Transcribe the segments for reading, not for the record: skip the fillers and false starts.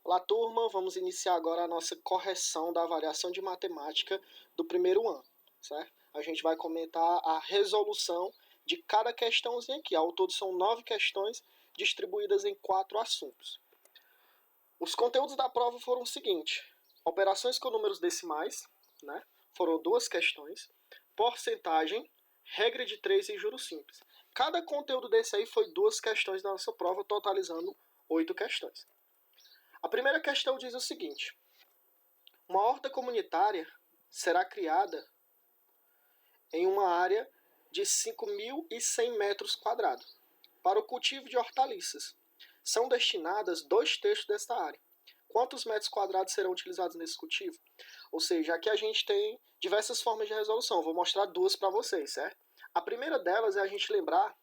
Olá, turma, vamos iniciar agora a nossa correção da avaliação de matemática do primeiro ano, certo? A gente vai comentar a resolução de cada questãozinha aqui. Ao todo são 9 questões distribuídas em 4 assuntos. Os conteúdos da prova foram o seguinte: operações com números decimais, né? Foram 2 questões, porcentagem, regra de 3 e juros simples. Cada conteúdo desse aí foi 2 questões da nossa prova, totalizando 8 questões. A primeira questão diz o seguinte: uma horta comunitária será criada em uma área de 5.100 metros quadrados para o cultivo de hortaliças. São destinadas 2/3 desta área. Quantos metros quadrados serão utilizados nesse cultivo? Ou seja, aqui a gente tem diversas formas de resolução. Vou mostrar 2 para vocês, certo? A primeira delas é a gente lembrar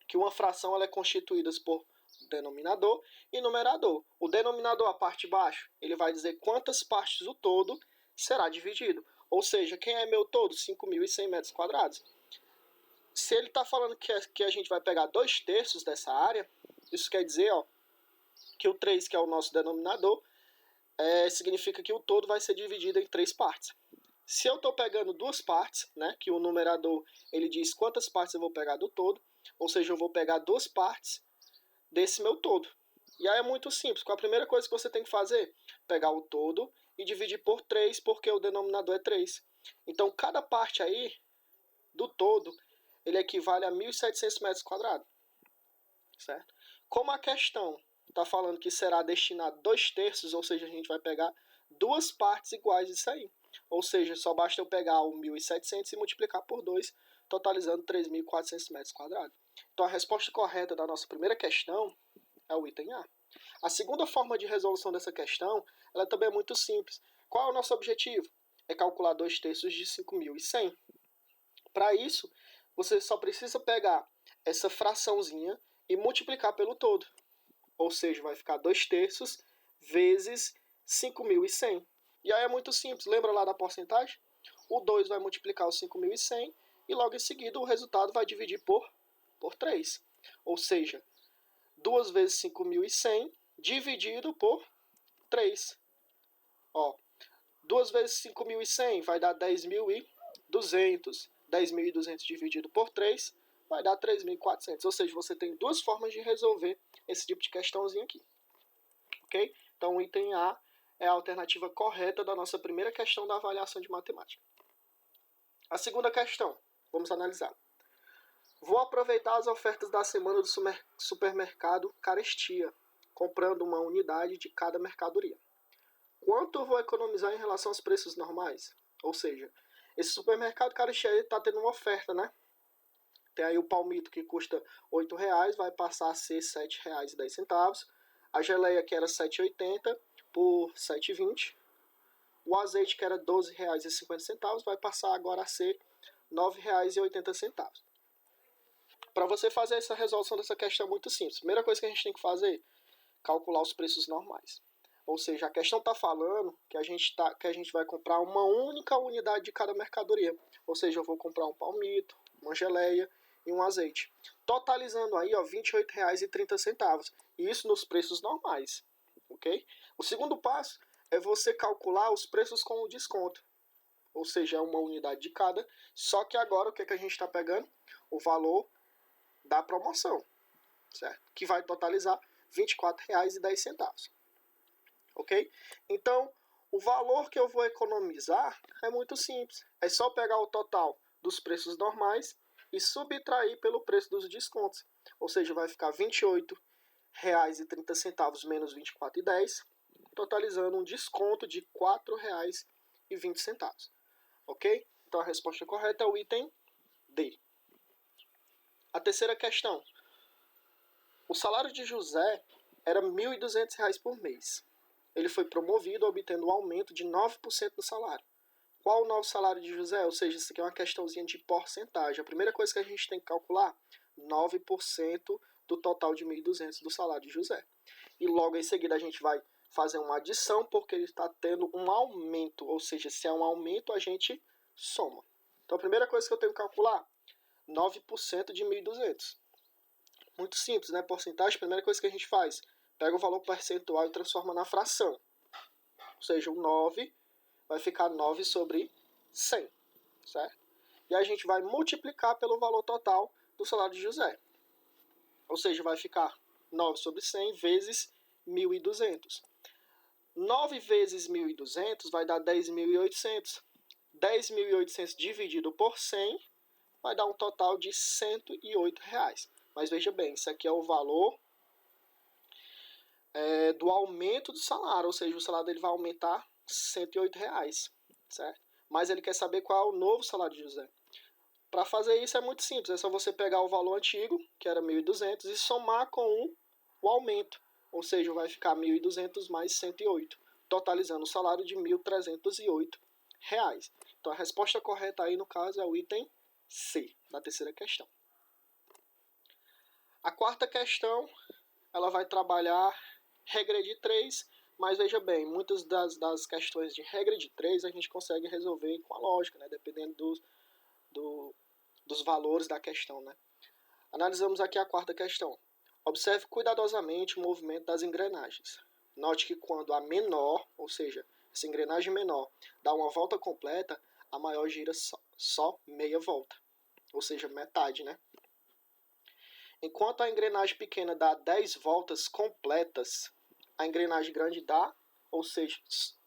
que uma fração ela é constituída por denominador e numerador. O denominador, a parte de baixo, ele vai dizer quantas partes do todo será dividido. Ou seja, quem é meu todo? 5.100 metros quadrados. Se ele está falando que a gente vai pegar 2/3 dessa área, isso quer dizer que o 3, que é o nosso denominador, significa que o todo vai ser dividido em 3 partes. Se eu estou pegando 2 partes, né, que o numerador ele diz quantas partes eu vou pegar do todo, ou seja, eu vou pegar 2 partes desse meu todo. E aí é muito simples. A primeira coisa que você tem que fazer? Pegar o todo e dividir por 3, porque o denominador é 3. Então, cada parte aí do todo, ele equivale a 1.700 metros quadrados. Certo? Como a questão está falando que será destinado 2/3, ou seja, a gente vai pegar 2 partes iguais disso aí. Ou seja, só basta eu pegar o 1.700 e multiplicar por 2, totalizando 3.400 metros quadrados. Então a resposta correta da nossa primeira questão é o item A. A segunda forma de resolução dessa questão, ela também é muito simples. Qual é o nosso objetivo? É calcular 2/3 de 5.100. Para isso, você só precisa pegar essa fraçãozinha e multiplicar pelo todo. Ou seja, vai ficar 2/3 vezes 5.100. E aí é muito simples. Lembra lá da porcentagem? O 2 vai multiplicar o 5.100 e logo em seguida o resultado vai dividir por 3. Ou seja, 2 vezes 5.100 dividido por 3. 2 vezes 5.100 vai dar 10.200. 10.200 dividido por 3 vai dar 3.400. Ou seja, você tem 2 formas de resolver esse tipo de questãozinha aqui. Ok? Então o item A é a alternativa correta da nossa primeira questão da avaliação de matemática. A segunda questão, vamos analisar. Vou aproveitar as ofertas da semana do supermercado Carestia, comprando uma unidade de cada mercadoria. Quanto eu vou economizar em relação aos preços normais? Ou seja, esse supermercado Carestia está tendo uma oferta, né? Tem aí o palmito que custa R$8, vai passar a ser R$7,10. A geleia que era R$7,80 por R$7,20. O azeite que era R$12,50 vai passar agora a ser R$9,80. Para você fazer essa resolução dessa questão é muito simples. Primeira coisa que a gente tem que fazer, calcular os preços normais. Ou seja, a questão está falando que a gente vai comprar uma única unidade de cada mercadoria. Ou seja, eu vou comprar um palmito, uma geleia e um azeite. Totalizando aí R$28,30. E isso nos preços normais. Ok? O segundo passo é você calcular os preços com o desconto. Ou seja, é uma unidade de cada. Só que agora o que a gente está pegando? O valor da promoção, certo? Que vai totalizar R$24,10. Ok? Então, o valor que eu vou economizar é muito simples. É só pegar o total dos preços normais e subtrair pelo preço dos descontos. Ou seja, vai ficar R$28,30 menos R$24,10, totalizando um desconto de R$4,20. Ok? Então a resposta correta é o item D. A terceira questão. O salário de José era R$1.200 por mês. Ele foi promovido, obtendo um aumento de 9% do salário. Qual o novo salário de José? Ou seja, isso aqui é uma questãozinha de porcentagem. A primeira coisa que a gente tem que calcular, 9% do total de 1.200 do salário de José. E logo em seguida a gente vai fazer uma adição, porque ele está tendo um aumento. Ou seja, se é um aumento, a gente soma. Então a primeira coisa que eu tenho que calcular, 9% de 1.200. Muito simples, né? Porcentagem, a primeira coisa que a gente faz, pega o valor percentual e transforma na fração. Ou seja, o 9 vai ficar 9 sobre 100, certo? E a gente vai multiplicar pelo valor total do salário de José. Ou seja, vai ficar 9 sobre 100 vezes 1.200. 9 vezes 1.200 vai dar 10.800. 10.800 dividido por 100 vai dar um total de R$108. Mas veja bem, isso aqui é o valor do aumento do salário, ou seja, o salário dele vai aumentar R$108, certo? Mas ele quer saber qual é o novo salário de José. Para fazer isso é muito simples, é só você pegar o valor antigo, que era 1.200, e somar com o aumento, ou seja, vai ficar 1.200 mais 108, totalizando o salário de R$1.308. Então a resposta correta aí no caso é o item C, da terceira questão. A quarta questão, ela vai trabalhar regra de 3, mas veja bem, muitas das questões de regra de 3 a gente consegue resolver com a lógica, né, dependendo dos valores da questão, né? Analisamos aqui a quarta questão. Observe cuidadosamente o movimento das engrenagens. Note que quando a menor, ou seja, essa engrenagem menor, dá uma volta completa, a maior gira só meia volta, ou seja, metade, né? Enquanto a engrenagem pequena dá 10 voltas completas, a engrenagem grande dá, ou seja,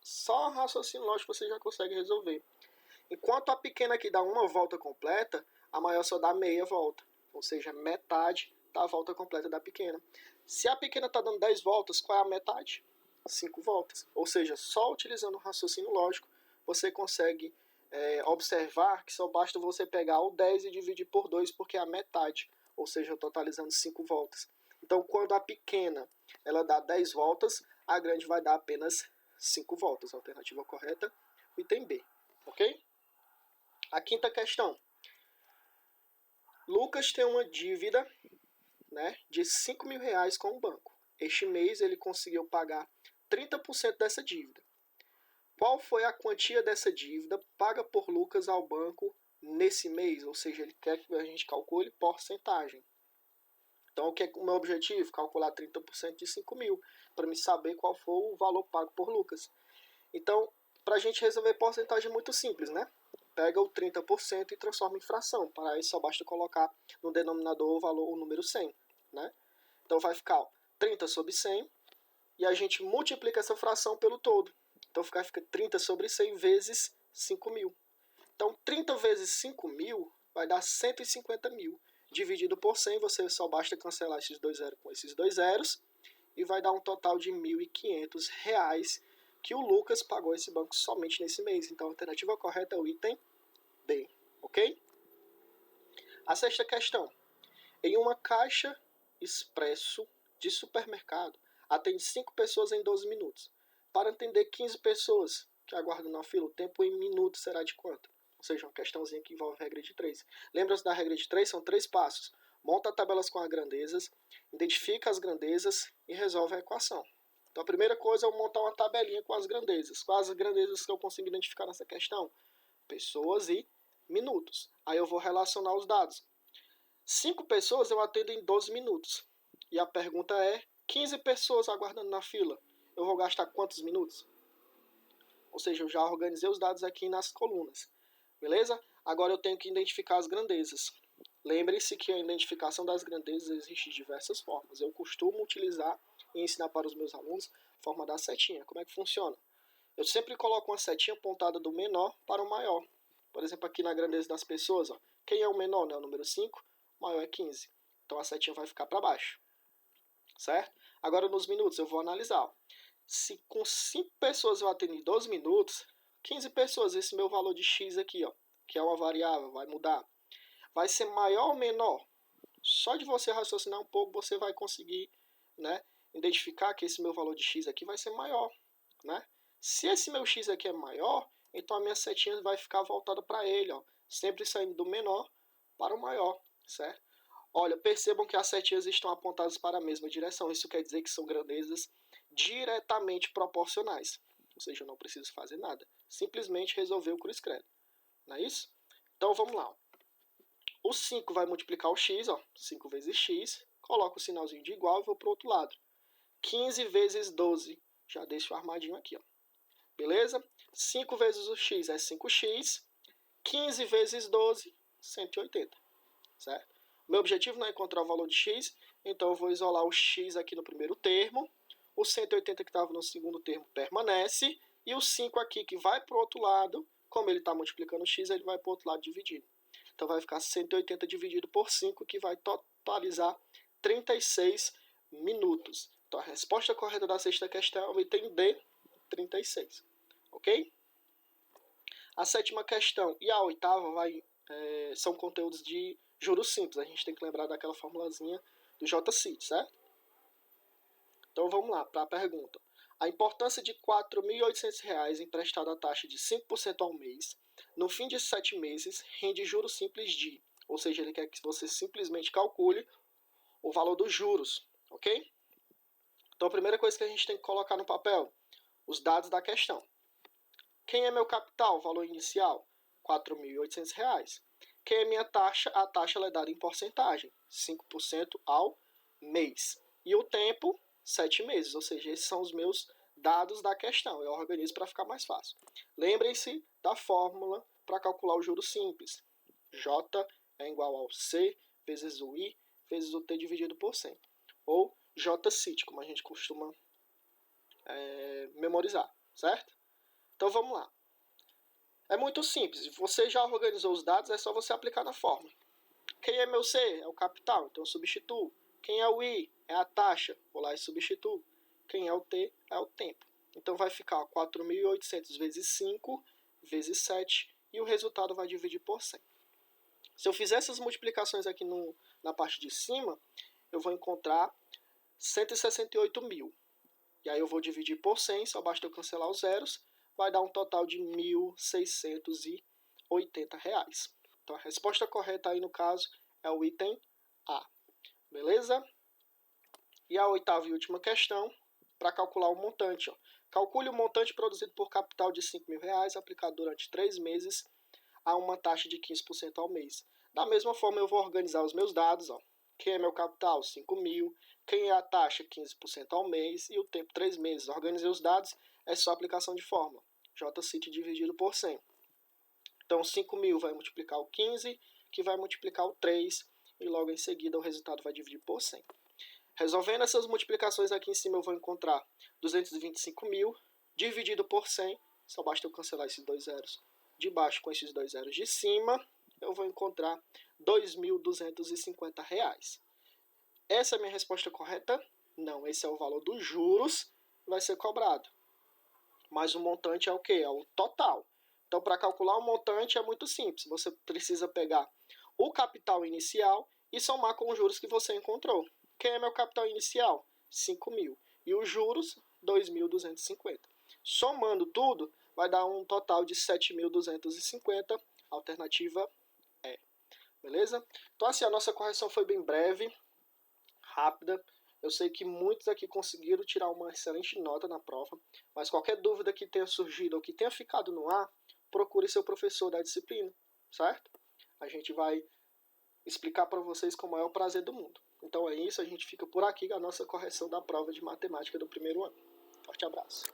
só raciocínio lógico você já consegue resolver. Enquanto a pequena aqui dá uma volta completa, a maior só dá meia volta, ou seja, metade da volta completa da pequena. Se a pequena está dando 10 voltas, qual é a metade? 5 voltas. Ou seja, só utilizando o raciocínio lógico, você consegue observar que só basta você pegar o 10 e dividir por 2, porque é a metade, ou seja, totalizando 5 voltas. Então, quando a pequena ela dá 10 voltas, a grande vai dar apenas 5 voltas. A alternativa correta, o item B. Ok? A quinta questão. Lucas tem uma dívida, né, de R$5.000 com o banco. Este mês ele conseguiu pagar 30% dessa dívida. Qual foi a quantia dessa dívida paga por Lucas ao banco nesse mês? Ou seja, ele quer que a gente calcule porcentagem. Então, o que é o meu objetivo? Calcular 30% de 5.000, para me saber qual foi o valor pago por Lucas. Então, para a gente resolver porcentagem é muito simples, né? Pega o 30% e transforma em fração. Para isso, só basta colocar no denominador o valor, o número 100, né? Então, vai ficar 30 sobre 100 e a gente multiplica essa fração pelo todo. Então, fica 30 sobre 100 vezes 5.000. Então, 30 vezes 5.000 vai dar 150.000. Dividido por 100, você só basta cancelar esses dois zeros com esses dois zeros e vai dar um total de R$1.500 que o Lucas pagou esse banco somente nesse mês. Então, a alternativa correta é o item B, ok? A sexta questão. Em uma caixa expresso de supermercado, atende 5 pessoas em 12 minutos. Para atender 15 pessoas que aguardam na fila, o tempo em minutos será de quanto? Ou seja, uma questãozinha que envolve a regra de 3. Lembra-se da regra de 3? São 3 passos. Monta tabelas com as grandezas, identifica as grandezas e resolve a equação. Então a primeira coisa é eu montar uma tabelinha com as grandezas. Quais as grandezas que eu consigo identificar nessa questão? Pessoas e minutos. Aí eu vou relacionar os dados. 5 pessoas eu atendo em 12 minutos. E a pergunta é, 15 pessoas aguardando na fila, eu vou gastar quantos minutos? Ou seja, eu já organizei os dados aqui nas colunas. Beleza? Agora eu tenho que identificar as grandezas. Lembre-se que a identificação das grandezas existe de diversas formas. Eu costumo utilizar e ensinar para os meus alunos a forma da setinha. Como é que funciona? Eu sempre coloco uma setinha apontada do menor para o maior. Por exemplo, aqui na grandeza das pessoas, ó, quem é o menor? Né? O número 5, o maior é 15. Então a setinha vai ficar para baixo. Certo? Agora nos minutos eu vou analisar. Ó. Se com 5 pessoas eu atendo em 12 minutos, 15 pessoas, esse meu valor de x aqui, ó, que é uma variável, vai mudar. Vai ser maior ou menor? Só de você raciocinar um pouco, você vai conseguir, né, identificar que esse meu valor de x aqui vai ser maior. Né? Se esse meu x aqui é maior, então a minha setinha vai ficar voltada para ele, ó, sempre saindo do menor para o maior, certo? Olha, percebam que as setinhas estão apontadas para a mesma direção. Isso quer dizer que são grandezas diretamente proporcionais. Ou seja, eu não preciso fazer nada. Simplesmente resolver o cruz credo. Não é isso? Então vamos lá. O 5 vai multiplicar o x, ó, 5 vezes x. Coloco o sinalzinho de igual e vou para o outro lado. 15 vezes 12, já deixo armadinho aqui, ó. Beleza? 5 vezes o x é 5x, 15 vezes 12, 180, certo? Meu objetivo não é encontrar o valor de x, então eu vou isolar o x aqui no primeiro termo, o 180 que estava no segundo termo permanece, e o 5 aqui que vai para o outro lado, como ele está multiplicando o x, ele vai para o outro lado dividido. Então vai ficar 180 dividido por 5, que vai totalizar 36 minutos. Então a resposta correta da sexta questão é o item D, 36. Ok? A sétima questão e a oitava são conteúdos de juros simples. A gente tem que lembrar daquela formulazinha do J-CIT, certo? Então vamos lá para a pergunta. A importância de R$ 4.800 emprestado à taxa de 5% ao mês, no fim de 7 meses, rende juros simples de... Ou seja, ele quer que você simplesmente calcule o valor dos juros, ok? Então a primeira coisa que a gente tem que colocar no papel, os dados da questão. Quem é meu capital? Valor inicial, R$ 4.800. Quem é minha taxa? A taxa ela é dada em porcentagem, 5% ao mês. E o tempo, 7 meses, ou seja, esses são os meus dados da questão. Eu organizo para ficar mais fácil. Lembrem-se da fórmula para calcular o juros simples. J é igual ao C vezes o I vezes o T dividido por 100. Ou J-CIT, como a gente costuma memorizar, certo? Então vamos lá. É muito simples. Você já organizou os dados, é só você aplicar na fórmula. Quem é meu C? É o capital, então eu substituo. Quem é o I? É a taxa, vou lá e substituo. Quem é o T? É o tempo. Então vai ficar 4.800 vezes 5 vezes 7 e o resultado vai dividir por 100. Se eu fizer essas multiplicações aqui na parte de cima, eu vou encontrar 168 mil. E aí eu vou dividir por 100, só basta eu cancelar os zeros, vai dar um total de R$ 1.680. Então a resposta correta aí no caso é o item A. Beleza? E a oitava e última questão, para calcular o montante. Ó. Calcule o montante produzido por capital de R$ 5.000 aplicado durante 3 meses a uma taxa de 15% ao mês. Da mesma forma eu vou organizar os meus dados. Ó. Quem é meu capital? 5.000. Quem é a taxa? 15% ao mês. E o tempo, 3 meses. Organizei os dados, é só aplicação de fórmula. J-CIT dividido por 100. Então 5.000 vai multiplicar o 15, que vai multiplicar o 3, e logo em seguida o resultado vai dividir por 100. Resolvendo essas multiplicações aqui em cima, eu vou encontrar 225 mil dividido por 100. Só basta eu cancelar esses dois zeros de baixo com esses dois zeros de cima. Eu vou encontrar R$ 2.250. Essa é a minha resposta correta? Não, esse é o valor dos juros que vai ser cobrado. Mas o montante é o quê? É o total. Então, para calcular o montante é muito simples. Você precisa pegar o capital inicial e somar com os juros que você encontrou. Quem é meu capital inicial? 5.000. E os juros, 2.250. Somando tudo, vai dar um total de 7.250. Alternativa E. Beleza? Então, assim, a nossa correção foi bem breve, rápida. Eu sei que muitos aqui conseguiram tirar uma excelente nota na prova, mas qualquer dúvida que tenha surgido ou que tenha ficado no ar, procure seu professor da disciplina, certo? A gente vai explicar para vocês com o maior prazer do mundo. Então é isso, a gente fica por aqui com a nossa correção da prova de matemática do primeiro ano. Forte abraço.